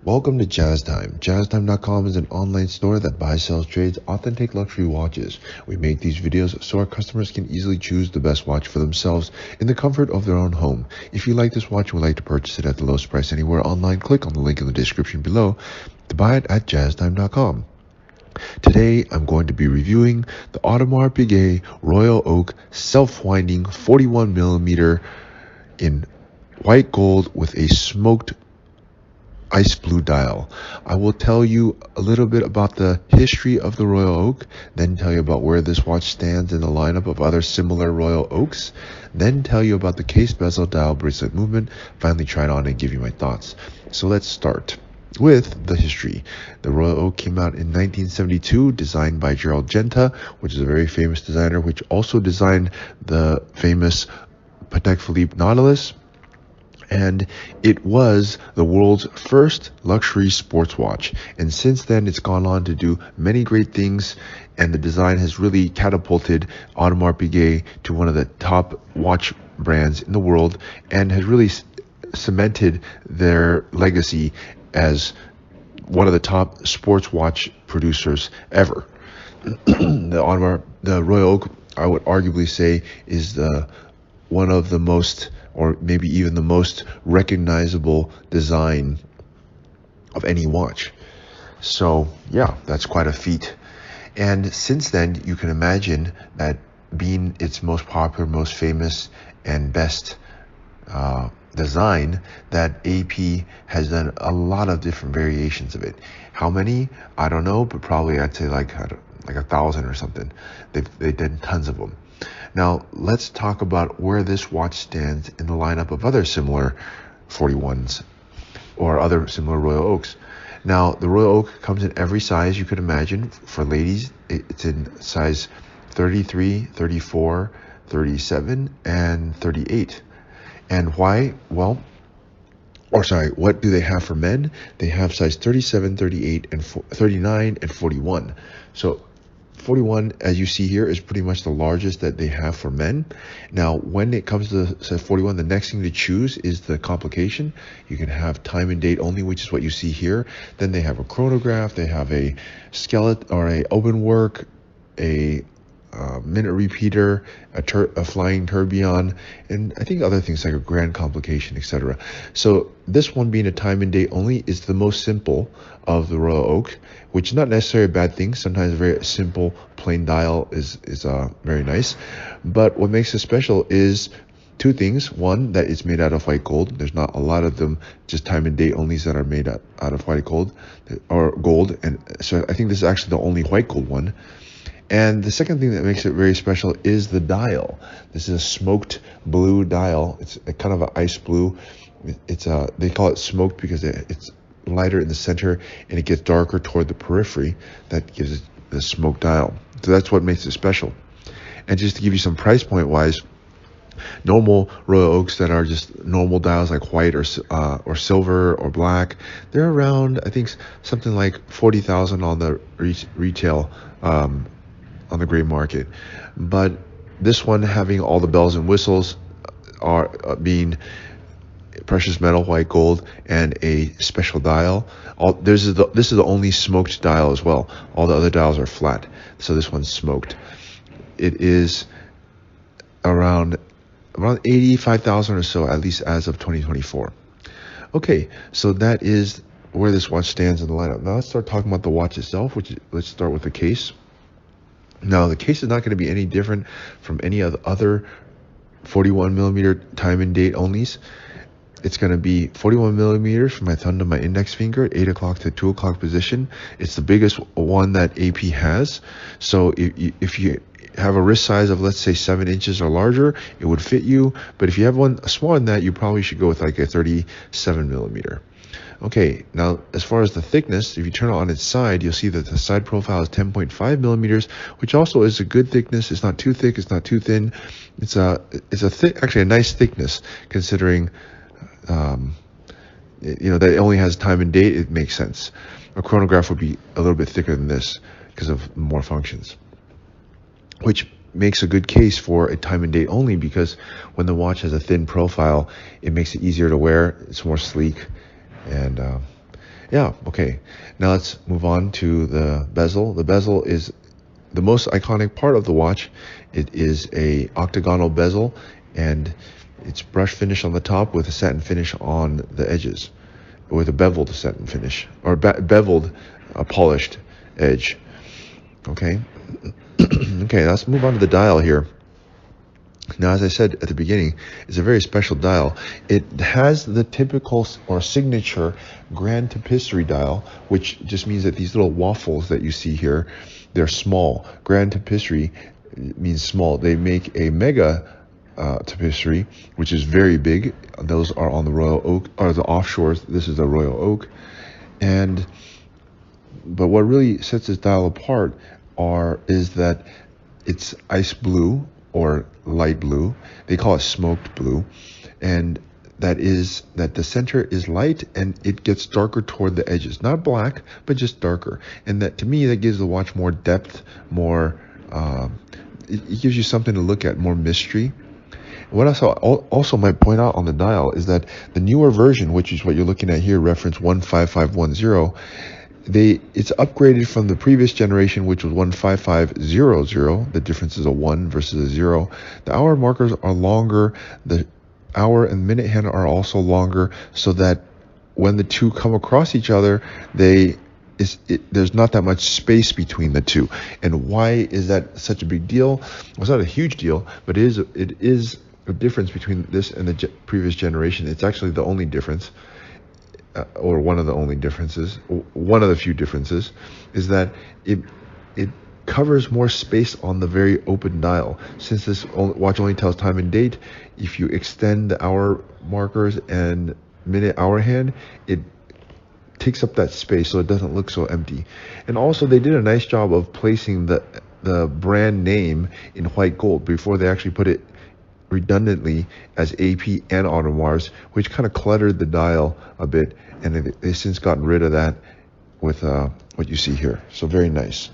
Welcome to Jaztime. Jaztime.com is an online store that buys, sells, trades authentic luxury watches. We make these videos so our customers can easily choose the best watch for themselves in the comfort of their own home. If you like this watch and would like to purchase it at the lowest price anywhere online, click on the link in the description below to buy it at Jaztime.com. Today, I'm going to be reviewing the Audemars Piguet Royal Oak self-winding 41mm in white gold with a smoked ice blue dial. I will tell you a little bit about the history of the Royal Oak, then tell you about where this watch stands in the lineup of other similar Royal Oaks, then tell you about the case bezel dial bracelet movement, finally try it on and give you my thoughts. So let's start with the history. The Royal Oak came out in 1972, designed by Jaztime, which is a very famous designer, which also designed the famous Patek Philippe Nautilus. And it was the world's first luxury sports watch. And since then, it's gone on to do many great things. And the design has really catapulted Audemars Piguet to one of the top watch brands in the world and has really cemented their legacy as one of the top sports watch producers ever. The Royal Oak, I would arguably say, is one of the most, or maybe even the most recognizable design of any watch. So yeah, that's quite a feat. And since then, you can imagine that being its most popular, most famous, and best design, that AP has done a lot of different variations of it. How many? I don't know, but probably I'd say like 1,000 or something. They've done tons of them. Now, let's talk about where this watch stands in the lineup of other similar 41s or other similar Royal Oaks. Now, the Royal Oak comes in every size you could imagine. For ladies, it's in size 33, 34, 37, and 38. And why? Well, what do they have for men? They have size 37, 38, and 39, and 41. So 41, as you see here, is pretty much the largest that they have for men. Now, when it comes to size 41, the next thing to choose is the complication. You can have time and date only, which is what you see here. Then they have a chronograph, they have a skeleton or a open work, a minute repeater, a flying tourbillon, and I think other things like a grand complication, etc. So this one, being a time and date only, is the most simple of the Royal Oak, which is not necessarily a bad thing. Sometimes a very simple plain dial is very nice. But what makes it special is two things. One, that it's made out of white gold. There's not a lot of them, just time and date onlys, that are made out of white gold or gold. And so I think this is actually the only white gold one. And the second thing that makes it very special is the dial. This is a smoked blue dial. It's a kind of an ice blue. They call it smoked because it's lighter in the center and it gets darker toward the periphery. That gives it the smoked dial. So that's what makes it special. And just to give you some price point wise, normal Royal Oaks that are just normal dials like white or silver or black, they're around, I think, something like 40,000 on the retail on the gray market. But this one, having all the bells and whistles, are being precious metal white gold and a special dial. This is the only smoked dial as well. All the other dials are flat, so this one's smoked. It is around 85,000 or so, at least as of 2024. Okay, so that is where this watch stands in the lineup. Now let's start talking about the watch itself, let's start with the case. Now, the case is not going to be any different from any of the other 41mm time and date onlys. It's going to be 41mm from my thumb to my index finger, 8 o'clock to 2 o'clock position. It's the biggest one that AP has. So if you have a wrist size of, let's say, 7 inches or larger, it would fit you. But if you have one smaller than that, you probably should go with like a 37mm. Okay, now as far as the thickness, if you turn it on its side, you'll see that the side profile is 10.5mm, which also is a good thickness. It's not too thick, it's not too thin. It's actually a nice thickness, considering that it only has time and date. It makes sense. A chronograph would be a little bit thicker than this because of more functions, which makes a good case for a time and date only, because when the watch has a thin profile, it makes it easier to wear. It's more sleek, and Yeah, okay. Now let's move on to the bezel. The bezel is the most iconic part of the watch. It is a octagonal bezel, and it's brush finish on the top with a satin finish on the edges, with a beveled satin finish, or beveled polished edge. Okay. Okay, let's move on to the dial here. Now, as I said at the beginning, it's a very special dial. It has the typical or signature grand tapisserie dial, which just means that these little waffles that you see here, they're small. Grand tapisserie means small. They make a mega tapisserie, which is very big. Those are on the Royal Oak, or the offshores. This is the Royal Oak. But what really sets this dial apart is that it's ice blue or light blue. They call it smoked blue. And that is that the center is light and it gets darker toward the edges. Not black, but just darker. And that, to me, that gives the watch more depth, more, it gives you something to look at, more mystery. What I also might point out on the dial is that the newer version, which is what you're looking at here, reference 15510, it's upgraded from the previous generation, which was 15500. The difference is a 1 versus a 0. The hour markers are longer. The hour and minute hand are also longer, so that when the two come across each other, there's not that much space between the two. And why is that such a big deal? Well, it's not a huge deal, but it is a difference between this and the previous generation. It's actually the only difference. Or one of the only differences, one of the few differences, is that it covers more space on the very open dial. Since this watch only tells time and date, if you extend the hour markers and minute hour hand, it takes up that space so it doesn't look so empty. And also, they did a nice job of placing the brand name in white gold before they actually put it redundantly as AP and Audemars, which kind of cluttered the dial a bit, and they've since gotten rid of that with what you see here. So very nice.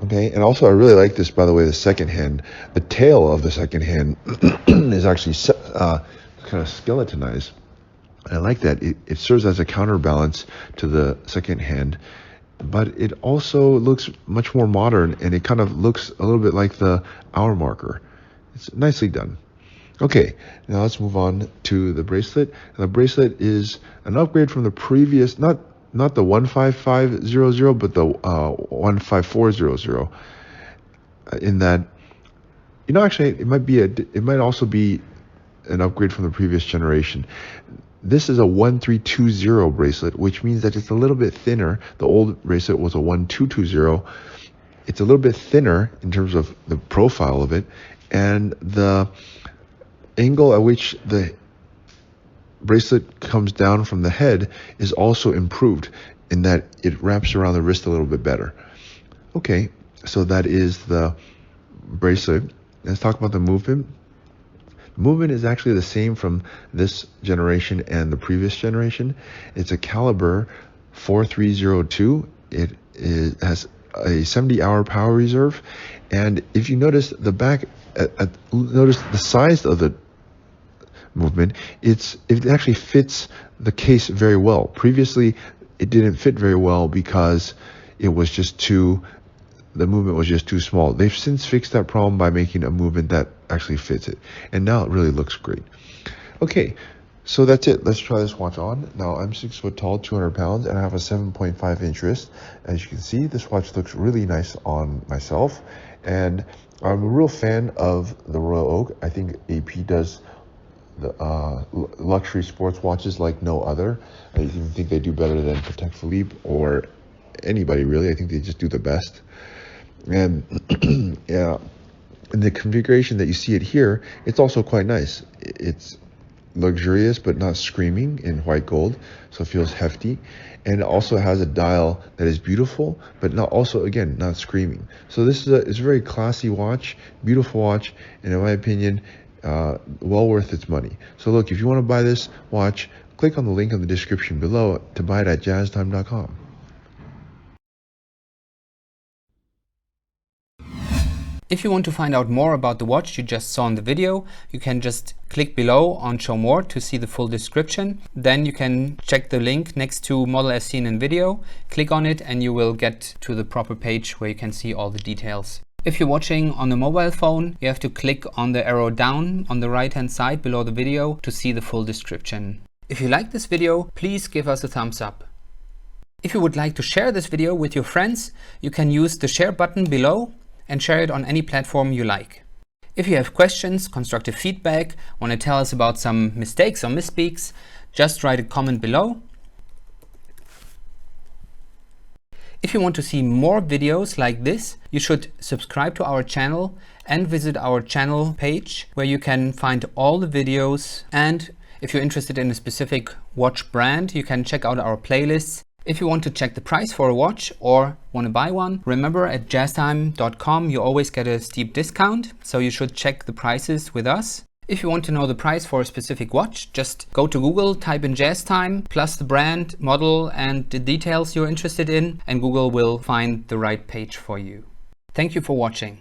Okay, and also I really like this, by the way, the second hand. The tail of the second hand is actually kind of skeletonized. And I like that. It serves as a counterbalance to the second hand, but it also looks much more modern, and it kind of looks a little bit like the hour marker. It's nicely done. Okay, now let's move on to the bracelet. The bracelet is an upgrade from the previous, not the 15500, but the 15400. In that, actually, it might also be an upgrade from the previous generation. This is a 1320 bracelet, which means that it's a little bit thinner. The old bracelet was a 1220. It's a little bit thinner in terms of the profile of it, and the angle at which the bracelet comes down from the head is also improved in that it wraps around the wrist a little bit better. Okay, so that is the bracelet. Let's talk about the movement. The movement is actually the same from this generation and the previous generation. It's a caliber 4302. It has a 70-hour power reserve, and if you notice the back, notice the size of the movement. It actually fits the case very well. Previously, it didn't fit very well because the movement was just too small. They've since fixed that problem by making a movement that actually fits it, and now it really looks great. Okay, so that's it. Let's try this watch on. Now, I'm 6 foot tall, 200 pounds, and I have a 7.5 inch wrist. As you can see, this watch looks really nice on myself, and I'm a real fan of the Royal Oak. I think AP does the luxury sports watches like no other. I even think they do better than Patek Philippe or anybody, really. I think they just do the best. And yeah, in the configuration that you see it here, it's also quite nice. It's luxurious but not screaming in white gold, so it feels hefty. And it also has a dial that is beautiful, but not screaming. So this is it's a very classy watch, beautiful watch, and in my opinion, well worth its money. So look, if you want to buy this watch, click on the link in the description below to buy it at Jaztime.com. If you want to find out more about the watch you just saw in the video, you can just click below on Show More to see the full description. Then you can check the link next to model as seen in video, click on it and you will get to the proper page where you can see all the details. If you're watching on a mobile phone, you have to click on the arrow down on the right hand side below the video to see the full description. If you like this video, please give us a thumbs up. If you would like to share this video with your friends, you can use the share button below and share it on any platform you like. If you have questions, constructive feedback, want to tell us about some mistakes or misspeaks, just write a comment below. If you want to see more videos like this, you should subscribe to our channel and visit our channel page where you can find all the videos. And if you're interested in a specific watch brand, you can check out our playlists. If you want to check the price for a watch or want to buy one, remember at Jaztime.com you always get a steep discount, so you should check the prices with us. If you want to know the price for a specific watch, just go to Google, type in Jaztime, plus the brand, model and the details you're interested in, and Google will find the right page for you. Thank you for watching.